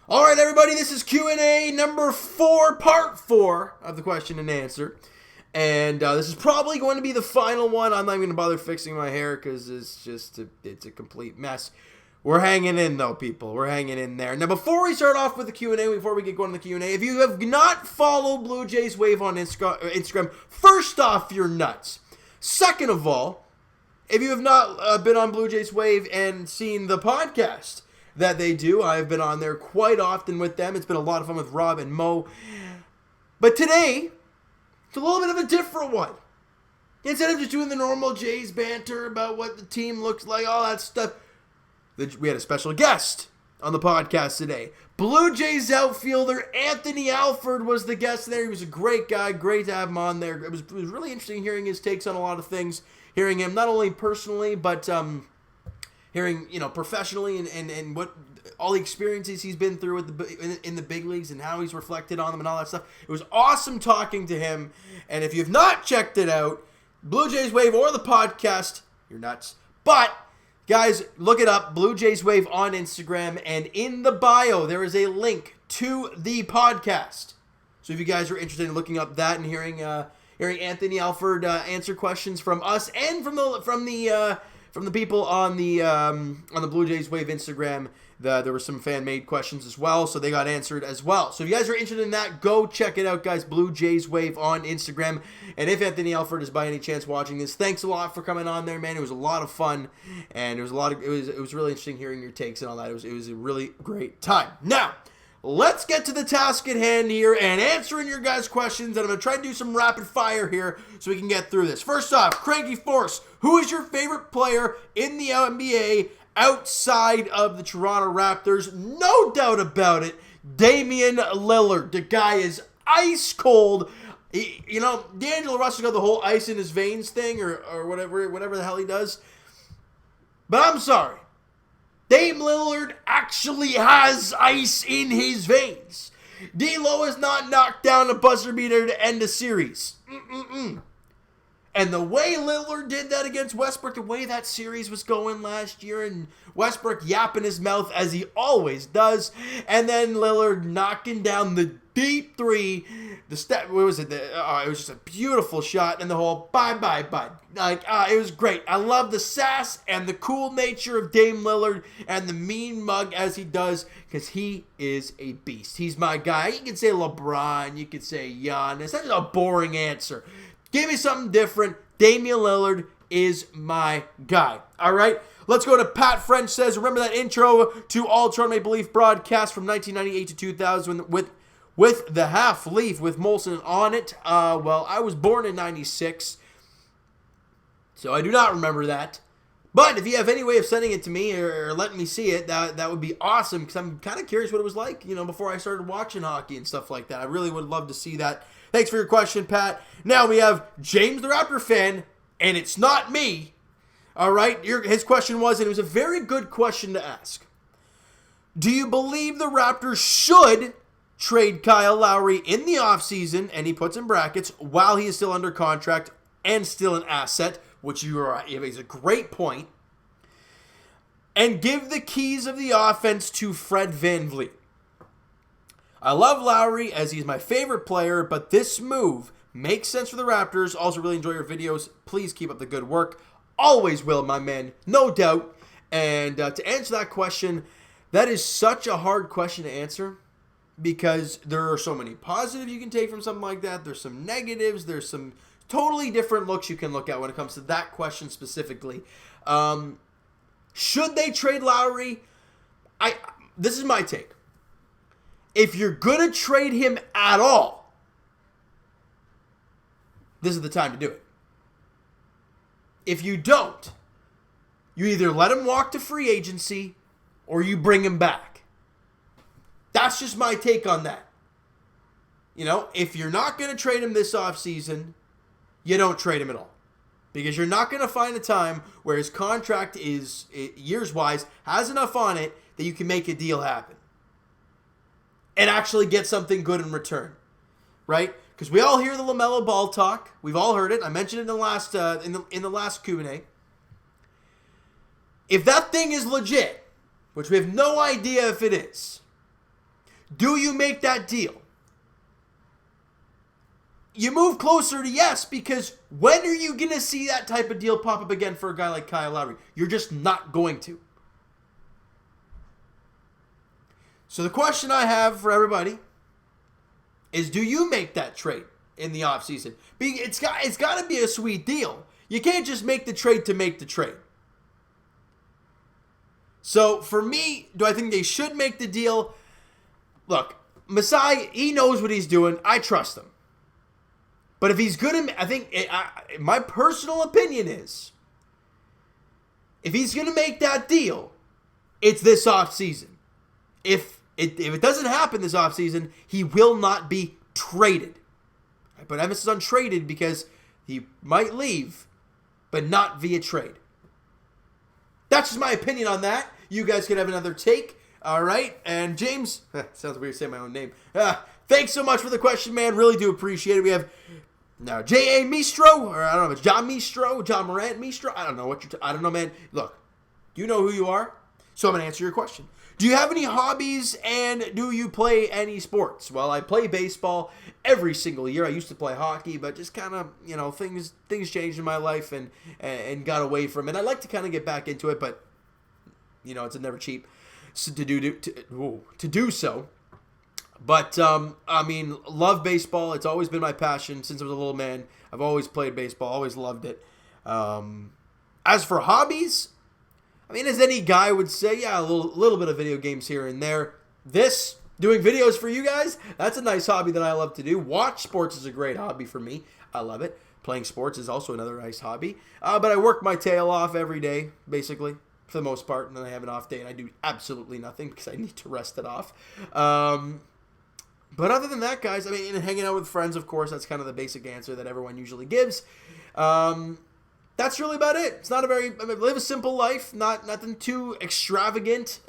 All right, everybody, this is Q&A number 4, part 4 of the question and answer. And this is probably going to be the final one. I'm not even going to bother fixing my hair because it's a complete mess. We're hanging in, though, people. We're hanging in there. Now, before we start off with the Q&A, before we get going to the Q&A, if you have not followed Blue Jays Wave on Instagram, first off, you're nuts. Second of all, if you have not been on Blue Jays Wave and seen the podcast that they do, I've been on there quite often with them. It's been a lot of fun with Rob and Mo. But today, it's a little bit of a different one. Instead of just doing the normal Jays banter about what the team looks like, all that stuff, we had a special guest on the podcast today. Blue Jays outfielder Anthony Alford was the guest there. He was a great guy. Great to have him on there. It was really interesting hearing his takes on a lot of things. Hearing him not only personally, but hearing, professionally and what all the experiences he's been through in the big leagues and how he's reflected on them and all that stuff. It was awesome talking to him. And if you've not checked it out, Blue Jays Wave or the podcast, you're nuts. But, guys, look it up, Blue Jays Wave on Instagram. And in the bio, there is a link to the podcast. So if you guys are interested in looking up that and hearing Anthony Alford answer questions from us and from the people on the Blue Jays Wave Instagram, there were some fan-made questions as well, so they got answered as well. So if you guys are interested in that, go check it out, guys. Blue Jays Wave on Instagram. And if Anthony Alford is by any chance watching this, thanks a lot for coming on there, man. It was a lot of fun, and it was really interesting hearing your takes and all that. It was a really great time. Now, let's get to the task at hand here and answering your guys' questions. And I'm going to try to do some rapid fire here so we can get through this. First off, Cranky Force, who is your favorite player in the NBA outside of the Toronto Raptors? No doubt about it, Damian Lillard. The guy is ice cold. D'Angelo Russell got the whole ice in his veins thing or whatever the hell he does. But I'm sorry. Dame Lillard actually has ice in his veins. D-Lo has not knocked down a buzzer beater to end a series. And the way Lillard did that against Westbrook, the way that series was going last year, and Westbrook yapping his mouth as he always does, and then Lillard knocking down the deep three. It was just a beautiful shot, and the whole bye-bye, bud. It was great. I love the sass and the cool nature of Dame Lillard and the mean mug as he does, because he is a beast. He's my guy. You can say LeBron, you can say Giannis. That's a boring answer. Give me something different. Damian Lillard is my guy. All right, let's go to Pat French says, remember that intro to All Toronto Maple Leaf broadcast from 1998 to 2000 with the half leaf with Molson on it? Well, I was born in 96, so I do not remember that. But if you have any way of sending it to me or letting me see it, that would be awesome, because I'm kind of curious what it was like, before I started watching hockey and stuff like that. I really would love to see that. Thanks for your question, Pat. Now we have James the Raptor fan, and it's not me. All right, his question was, and it was a very good question to ask. Do you believe the Raptors should trade Kyle Lowry in the offseason, and he puts in brackets, while he is still under contract and still an asset, which is a great point, and give the keys of the offense to Fred VanVleet? I love Lowry as he's my favorite player, but this move makes sense for the Raptors. Also really enjoy your videos. Please keep up the good work. Always will, my man. No doubt. And to answer that question, that is such a hard question to answer, because there are so many positives you can take from something like that. There's some negatives. There's some totally different looks you can look at when it comes to that question specifically. Should they trade Lowry? This is my take. If you're going to trade him at all, this is the time to do it. If you don't, you either let him walk to free agency or you bring him back. That's just my take on that. If you're not going to trade him this offseason, you don't trade him at all. Because you're not going to find a time where his contract is, years-wise, has enough on it that you can make a deal happen and actually get something good in return, right? Because we all hear the LaMelo Ball talk. We've all heard it. I mentioned it in the last Q&A. If that thing is legit, which we have no idea if it is, Do you make that deal? You move closer to yes, because when are you going to see that type of deal pop up again for a guy like Kyle Lowry? You're just not going to. So the question I have for everybody is, do you make that trade in the offseason? It's got to be a sweet deal. You can't just make the trade to make the trade. So for me, do I think they should make the deal? Look, Masai, he knows what he's doing. I trust him. But if he's good, my personal opinion is, if he's going to make that deal, it's this offseason. If it doesn't happen this offseason, he will not be traded. I put emphasis on traded because he might leave, but not via trade. That's just my opinion on that. You guys can have another take. All right. And James, sounds weird saying my own name. Thanks so much for the question, man. Really do appreciate it. We have now J.A. Mistro, or I don't know if it's John Mistro, John Morant Mistro. I don't know I don't know, man. Look, you know who you are, so I'm going to answer your question. Do you have any hobbies, and do you play any sports? Well, I play baseball every single year. I used to play hockey, but just kind of, things changed in my life and got away from it. I'd like to kind of get back into it, but, it's never cheap to do so. But, love baseball. It's always been my passion since I was a little man. I've always played baseball, always loved it. As for hobbies, as any guy would say, yeah, a little bit of video games here and there. Doing videos for you guys, that's a nice hobby that I love to do. Watch sports is a great hobby for me. I love it. Playing sports is also another nice hobby. But I work my tail off every day, basically, for the most part. And then I have an off day and I do absolutely nothing because I need to rest it off. But other than that, guys, hanging out with friends, of course, that's kind of the basic answer that everyone usually gives. That's really about it. It's not live a simple life, nothing too extravagant.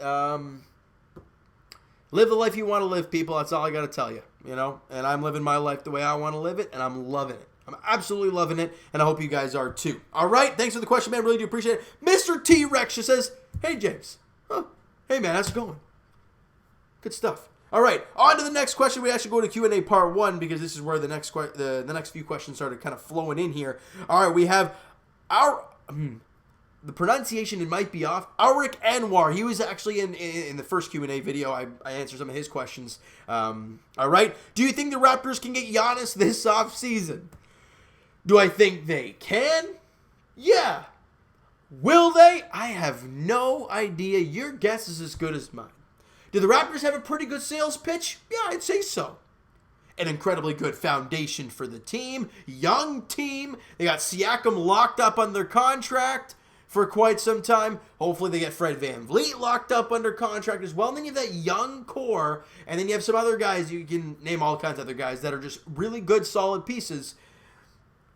Live the life you want to live, people. That's all I got to tell you, And I'm living my life the way I want to live it, and I'm loving it. I'm absolutely loving it, and I hope you guys are too. All right, thanks for the question, man. Really do appreciate it. Mr. T-Rex just says, hey, James. Hey, man, how's it going? Good stuff. All right, on to the next question. We actually go to Q&A part 1 because this is where the next few questions started kind of flowing in here. All right, we have the pronunciation, it might be off. Arik Anwar. He was actually in the first Q&A video. I answered some of his questions. All right. Do you think the Raptors can get Giannis this offseason? Do I think they can? Yeah. Will they? I have no idea. Your guess is as good as mine. Do the Raptors have a pretty good sales pitch? Yeah, I'd say so. An incredibly good foundation for the team. Young team. They got Siakam locked up under contract for quite some time. Hopefully they get Fred VanVleet locked up under contract as well. And then you have that young core. And then you have some other guys. You can name all kinds of other guys that are just really good, solid pieces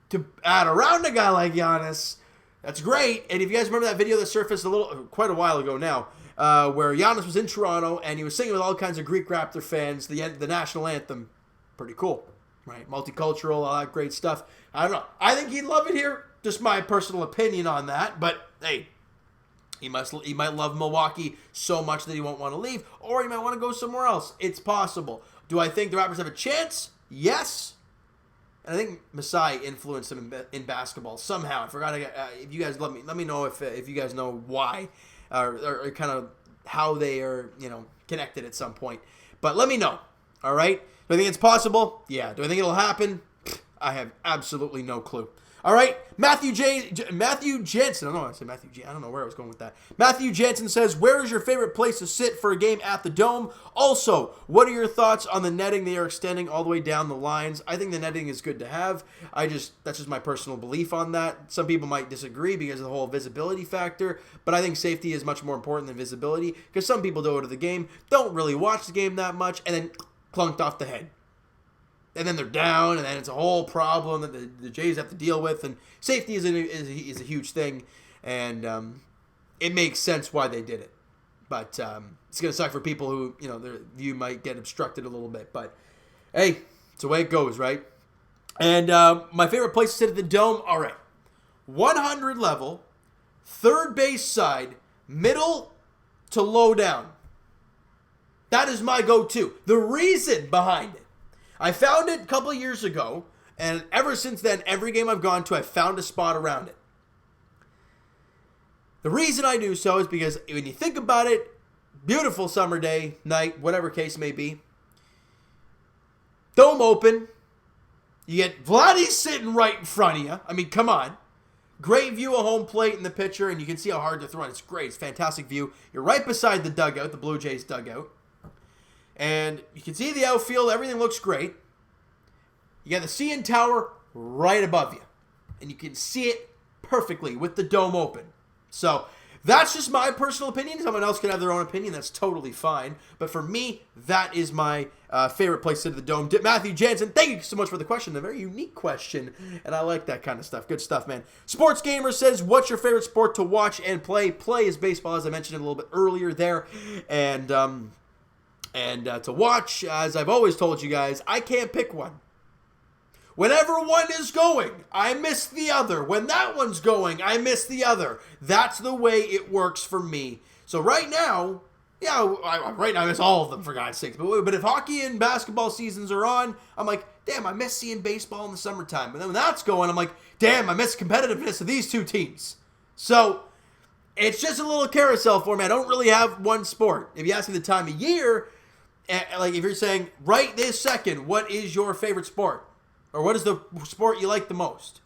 to add around a guy like Giannis. That's great. And if you guys remember that video that surfaced quite a while ago now, where Giannis was in Toronto and he was singing with all kinds of Greek Raptor fans, the national anthem. Pretty cool, right? Multicultural, all that great stuff. I don't know. I think he'd love it here. Just my personal opinion on that. But, hey, he might love Milwaukee so much that he won't want to leave. Or he might want to go somewhere else. It's possible. Do I think the Raptors have a chance? Yes. And I think Masai influenced him in basketball somehow. I forgot. If you guys let me know if you guys know why or kind of how they are connected at some point. But let me know. All right. Do I think it's possible? Yeah. Do I think it'll happen? I have absolutely no clue. All right. Matthew Jensen. I don't know why I said Matthew J. I don't know where I was going with that. Matthew Jensen says, where is your favorite place to sit for a game at the Dome? Also, what are your thoughts on the netting they are extending all the way down the lines? I think the netting is good to have. That's just my personal belief on that. Some people might disagree because of the whole visibility factor, but I think safety is much more important than visibility because some people go to the game, don't really watch the game that much, and then clunked off the head. And then they're down, and then it's a whole problem that the Jays have to deal with. And safety is a huge thing, and it makes sense why they did it. But it's going to suck for people who, their view might get obstructed a little bit. But, hey, it's the way it goes, right? And my favorite place to sit at the Dome, all right, 100 level, third base side, middle to low down. That is my go-to. The reason behind it, I found it a couple of years ago, and ever since then, every game I've gone to, I've found a spot around it. The reason I do so is because when you think about it, beautiful summer day, night, whatever case may be, dome open, you get Vladdy sitting right in front of you. I mean, come on. Great view of home plate in the picture, and you can see how hard to throw it. It's great. It's a fantastic view. You're right beside the dugout, the Blue Jays dugout. And you can see the outfield. Everything looks great. You got the CN Tower right above you. And you can see it perfectly with the dome open. So that's just my personal opinion. Someone else can have their own opinion. That's totally fine. But for me, that is my favorite place to the dome. Matthew Jansen, thank you so much for the question. A very unique question. And I like that kind of stuff. Good stuff, man. Sports Gamer says, what's your favorite sport to watch and play? Play is baseball, as I mentioned a little bit earlier there. And to watch, as I've always told you guys, I can't pick one. Whenever one is going, I miss the other. When that one's going, I miss the other. That's the way it works for me. So right now, right now I miss all of them, for God's sakes. But if hockey and basketball seasons are on, I'm like, damn, I miss seeing baseball in the summertime. But then when that's going, I'm like, damn, I miss competitiveness of these two teams. So it's just a little carousel for me. I don't really have one sport. If you ask me the time of year, like if you're saying right this second, what is your favorite sport? Or what is the sport you like the most?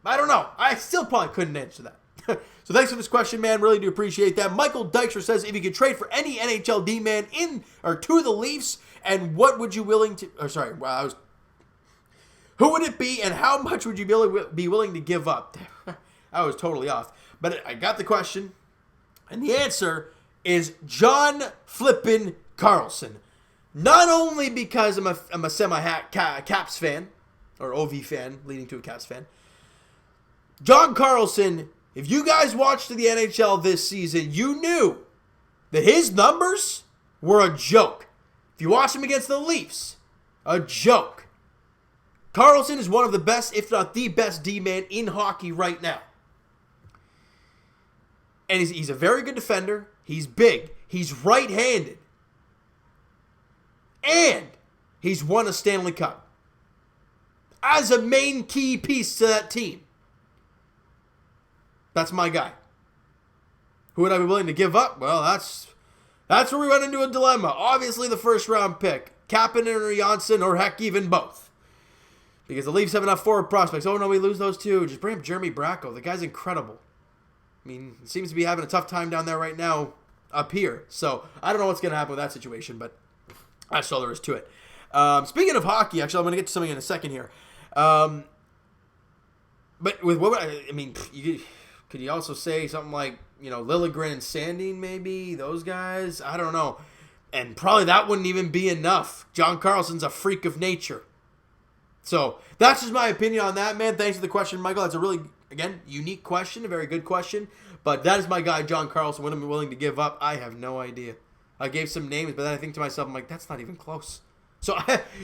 I don't know. I still probably couldn't answer that. So thanks for this question, man. Really do appreciate that. Michael Dykstra says, if you could trade for any NHL D-man in or to the Leafs, and what would you willing to... Who would it be, and how much would you be willing to give up? I was totally off. But I got the question, and the answer is John Flippin' Carlson. Not only because I'm a semi-Caps fan, or OV fan, leading to a Caps fan. John Carlson, if you guys watched the NHL this season, you knew that his numbers were a joke. If you watch him against the Leafs, a joke. Carlson is one of the best, if not the best D-man in hockey right now. And he's a very good defender. He's big. He's right-handed. And he's won a Stanley Cup as a main key piece to that team. That's my guy. Who would I be willing to give up? Well, that's where we run into a dilemma. Obviously, the first round pick, Kapanen or Janssen, or heck, even both. Because the Leafs have enough forward prospects. Oh no, we lose those two. Just bring up Jeremy Bracco. The guy's incredible. I mean, he seems to be having a tough time down there right now, up here. So I don't know what's going to happen with that situation, but that's all there is to it. Speaking of hockey, actually, I'm going to get to something in a second here. But with what I mean, could you also say something like, Liljegren and Sandin, maybe those guys? I don't know. And probably that wouldn't even be enough. John Carlson's a freak of nature. So that's just my opinion on that, man. Thanks for the question, Michael. That's a really, again, unique question, a very good question. But that is my guy, John Carlson. What am I willing to give up? I have no idea. I gave some names, but then I think to myself, I'm like, that's not even close. So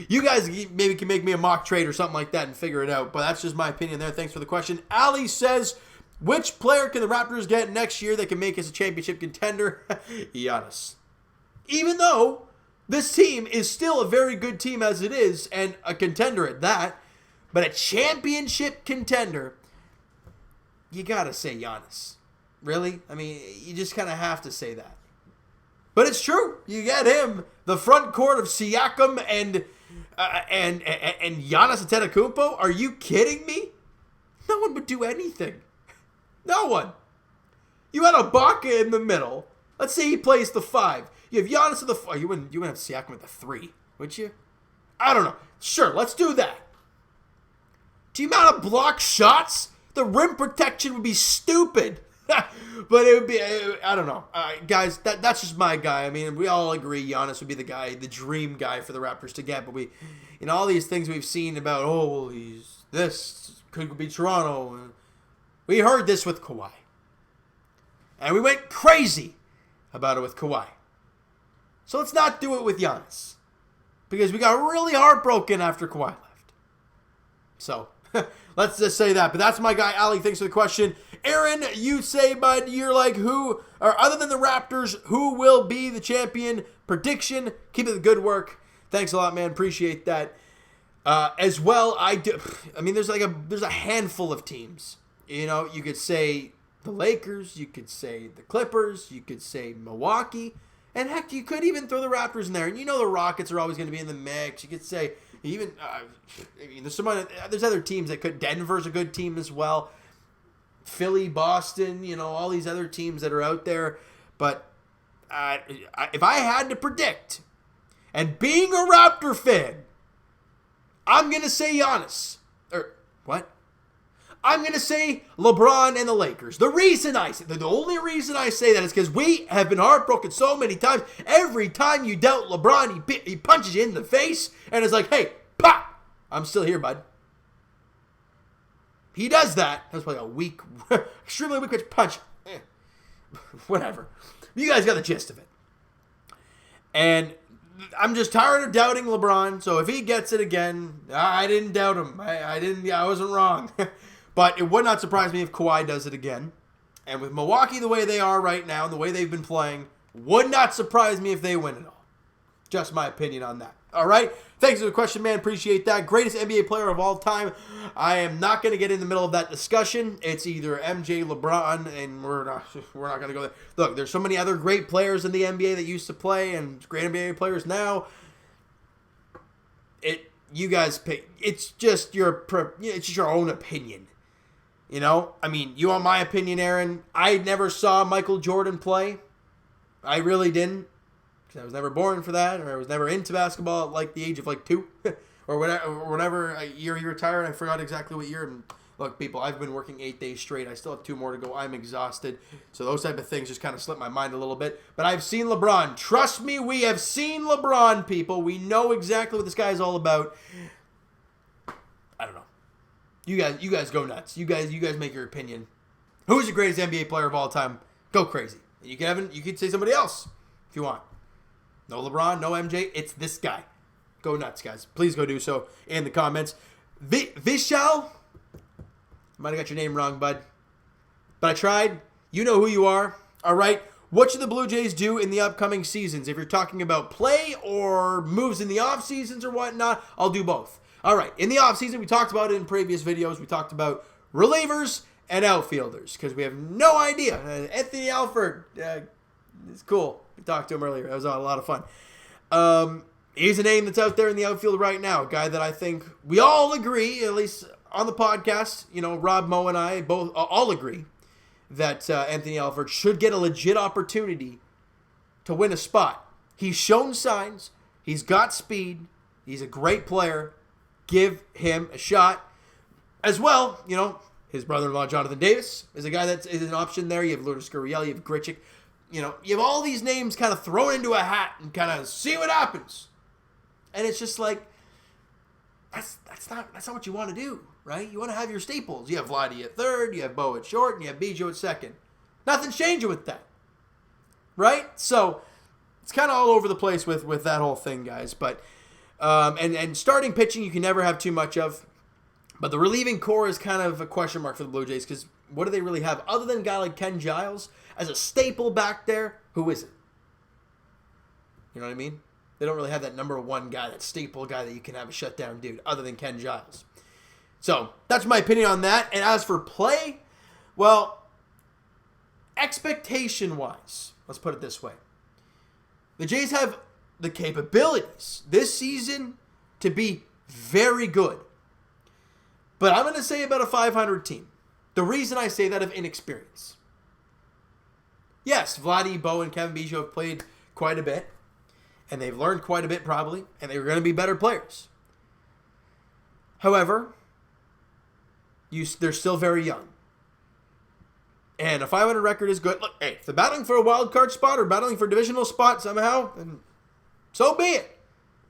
you guys maybe can make me a mock trade or something like that and figure it out. But that's just my opinion there. Thanks for the question. Ali says, which player can the Raptors get next year that can make us a championship contender? Giannis. Even though this team is still a very good team as it is, and a contender at that, but a championship contender, you gotta say Giannis. Really? I mean, you just kind of have to say that. But it's true. You get him, the front court of Siakam and Giannis Antetokounmpo. Are you kidding me? No one would do anything. No one. You had Ibaka in the middle. Let's say he plays the 5. You have Giannis at the 4. You wouldn't have Siakam at the 3, would you? I don't know. Sure, let's do that. Do you amount of block shots? The rim protection would be stupid. But it would be, I don't know. Guys, that's just my guy. I mean, we all agree Giannis would be the guy, the dream guy for the Raptors to get. But all these things we've seen about, he's this, could be Toronto. We heard this with Kawhi. And we went crazy about it with Kawhi. So let's not do it with Giannis. Because we got really heartbroken after Kawhi left. So, let's just say that. But that's my guy, Ali. Thanks for the question. Aaron, you say, bud, you're like, who, or other than the Raptors, who will be the champion prediction. Keep it the good work. Thanks a lot, man. Appreciate that. As well, there's a handful of teams. You know, you could say the Lakers, you could say the Clippers, you could say Milwaukee, and heck, you could even throw the Raptors in there. And you know the Rockets are always going to be in the mix. You could say even there's other teams that could. Denver's a good team as well. Philly, Boston, you know, all these other teams that are out there. But if I had to predict, and being a Raptor fan, I'm going to say Giannis. Or what? I'm going to say LeBron and the Lakers. The only reason I say that is because we have been heartbroken so many times. Every time you doubt LeBron, he punches you in the face and is like, hey, pop, I'm still here, bud. He does that. That was probably a weak, extremely weak punch. Whatever. You guys got the gist of it. And I'm just tired of doubting LeBron. So if he gets it again, I didn't doubt him. I wasn't wrong. But it would not surprise me if Kawhi does it again. And with Milwaukee the way they are right now, and the way they've been playing, would not surprise me if they win it all. Just my opinion on that. All right? Thanks for the question, man. Appreciate that. Greatest NBA player of all time. I am not going to get in the middle of that discussion. It's either MJ, LeBron, and we're not going to go there. Look, there's so many other great players in the NBA that used to play, and great NBA players now. You guys pick. It's just your own opinion. You know, I mean, you want my opinion, Aaron? I never saw Michael Jordan play. I really didn't. Because I was never born for that, or I was never into basketball at like the age of like 2. or whenever year he retired. I forgot exactly what year. And look, people, I've been working 8 days straight. I still have 2 more to go. I'm exhausted. So those type of things just kind of slip my mind a little bit. But I've seen LeBron. Trust me, we have seen LeBron, people. We know exactly what this guy is all about. I don't know. You guys go nuts. You guys make your opinion. Who's the greatest NBA player of all time? Go crazy. You could say somebody else if you want. No LeBron, no MJ. It's this guy. Go nuts, guys. Please go do so in the comments. Vishal, might have got your name wrong, bud, but I tried. You know who you are. All right. What should the Blue Jays do in the upcoming seasons? If you're talking about play or moves in the off seasons or whatnot, I'll do both. All right, in the offseason, we talked about it in previous videos. We talked about relievers and outfielders because we have no idea. Anthony Alford, it's cool. We talked to him earlier. That was a lot of fun. He's a name that's out there in the outfield right now, a guy that I think we all agree, at least on the podcast, you know, Rob, Mo, and I both all agree that Anthony Alford should get a legit opportunity to win a spot. He's shown signs. He's got speed. He's a great player. Give him a shot. As well, you know, his brother-in-law, Jonathan Davis, is a guy that is an option there. You have Lourdes Gurriel, you have Grichuk. You know, you have all these names kind of thrown into a hat and kind of see what happens. And it's just like, that's not what you want to do, right? You want to have your staples. You have Vladdy at third, you have Bo at short, and you have Biggio at second. Nothing's changing with that, right? So it's kind of all over the place with that whole thing, guys. But and starting pitching, you can never have too much of. But the relieving core is kind of a question mark for the Blue Jays because what do they really have other than a guy like Ken Giles as a staple back there? Who is it? You know what I mean? They don't really have that number one guy, that staple guy that you can have a shutdown dude other than Ken Giles. So that's my opinion on that. And as for play, well, expectation-wise, let's put it this way. The Jays have the capabilities this season to be very good. But I'm going to say about a 500 team. The reason I say that of inexperience. Yes, Vladdy, Bo, and Kevin Biggio have played quite a bit. And they've learned quite a bit probably. And they're going to be better players. However, they're still very young. And a 500 record is good. Look, hey, if they're battling for a wild card spot or battling for a divisional spot somehow, then so be it.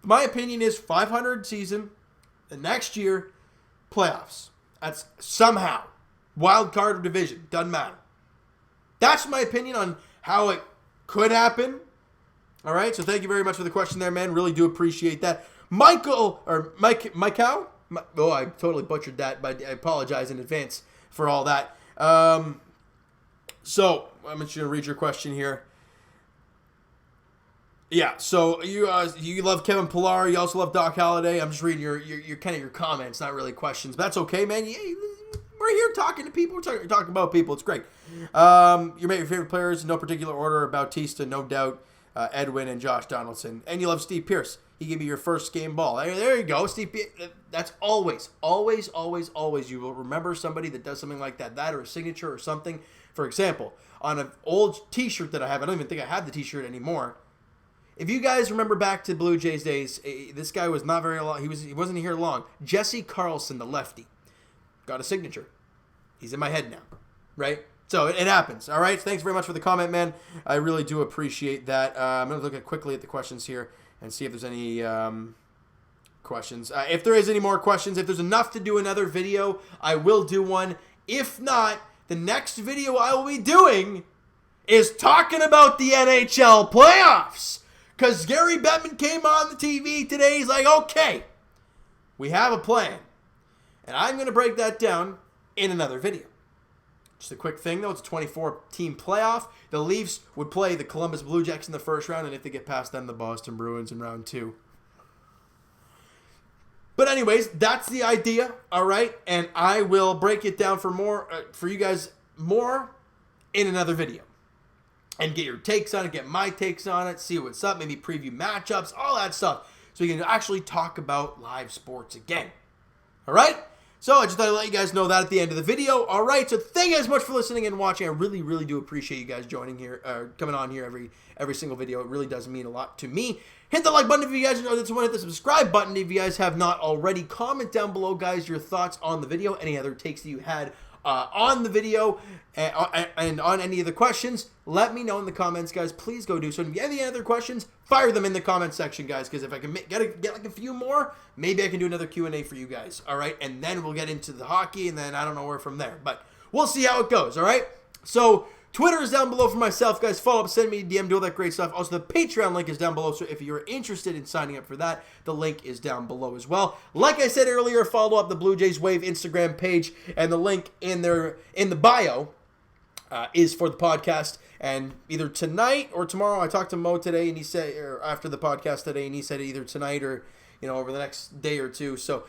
My opinion is 500 season. And next year, playoffs. That's somehow. Wild card or division. Doesn't matter. That's my opinion on how it could happen. All right. So thank you very much for the question there, man. Really do appreciate that. Michael. Oh, I totally butchered that, but I apologize in advance for all that. So I'm just going to read your question here. Yeah, so you love Kevin Pillar, you also love Doc Holliday. I'm just reading your kind of your comments, not really questions. But that's okay, man. We're here talking to people. We're talking about people. It's great. Your favorite players in no particular order: Bautista, no doubt, Edwin and Josh Donaldson. And you love Steve Pierce. He gave you your first game ball. There you go, Steve Pierce. That's always. You will remember somebody that does something like that or a signature or something. For example, on an old T-shirt that I have, I don't even think I have the T-shirt anymore. If you guys remember back to Blue Jays days, this guy was not very long. He wasn't here long. Jesse Carlson, the lefty, got a signature. He's in my head now, right? So it happens. All right. Thanks very much for the comment, man. I really do appreciate that. I'm gonna look quickly at the questions here and see if there's any questions. If there is any more questions, if there's enough to do another video, I will do one. If not, the next video I will be doing is talking about the NHL playoffs. Because Gary Bettman came on the TV today. He's like, okay, we have a plan. And I'm going to break that down in another video. Just a quick thing, though. It's a 24-team playoff. The Leafs would play the Columbus Blue Jackets in the first round. And if they get past them, the Boston Bruins in round 2. But anyways, that's the idea, all right? And I will break it down for you guys more in another video. And get your takes on it, get my takes on it, see what's up, maybe preview matchups, all that stuff. So we can actually talk about live sports again. All right? So I just thought I'd let you guys know that at the end of the video. All right, so thank you guys so much for listening and watching. I really, really do appreciate you guys joining here, coming on here every single video. It really does mean a lot to me. Hit the like button if you guys know this one. Hit the subscribe button if you guys have not already. Comment down below, guys, your thoughts on the video, any other takes that you had on the video, and on any of the questions. Let me know in the comments, guys. Please go do so. And if you have any other questions, fire them in the comment section, guys, because if I can get like a few more, maybe I can do another Q&A for you guys, all right? And then we'll get into the hockey, and then I don't know where from there, but we'll see how it goes, all right? So Twitter is down below for myself, guys. Follow up, send me a DM, do all that great stuff. Also, the Patreon link is down below, so if you're interested in signing up for that, the link is down below as well. Like I said earlier, follow up the Blue Jays Wave Instagram page, and the link in the bio is for the podcast. And either tonight or tomorrow, I talked to Mo today, and he said, or after the podcast today, and he said either tonight or over the next day or two. So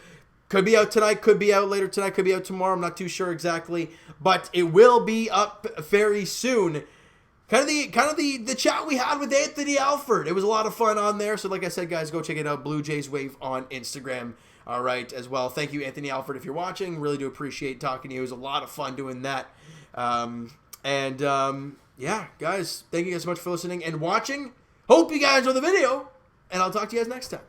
could be out tonight, could be out later tonight, could be out tomorrow. I'm not too sure exactly, but it will be up very soon. Kind of the chat we had with Anthony Alford. It was a lot of fun on there. So like I said, guys, go check it out. Blue Jays Wave on Instagram. All right, as well. Thank you, Anthony Alford, if you're watching. Really do appreciate talking to you. It was a lot of fun doing that. Yeah, guys, thank you guys so much for listening and watching. Hope you guys enjoy the video, and I'll talk to you guys next time.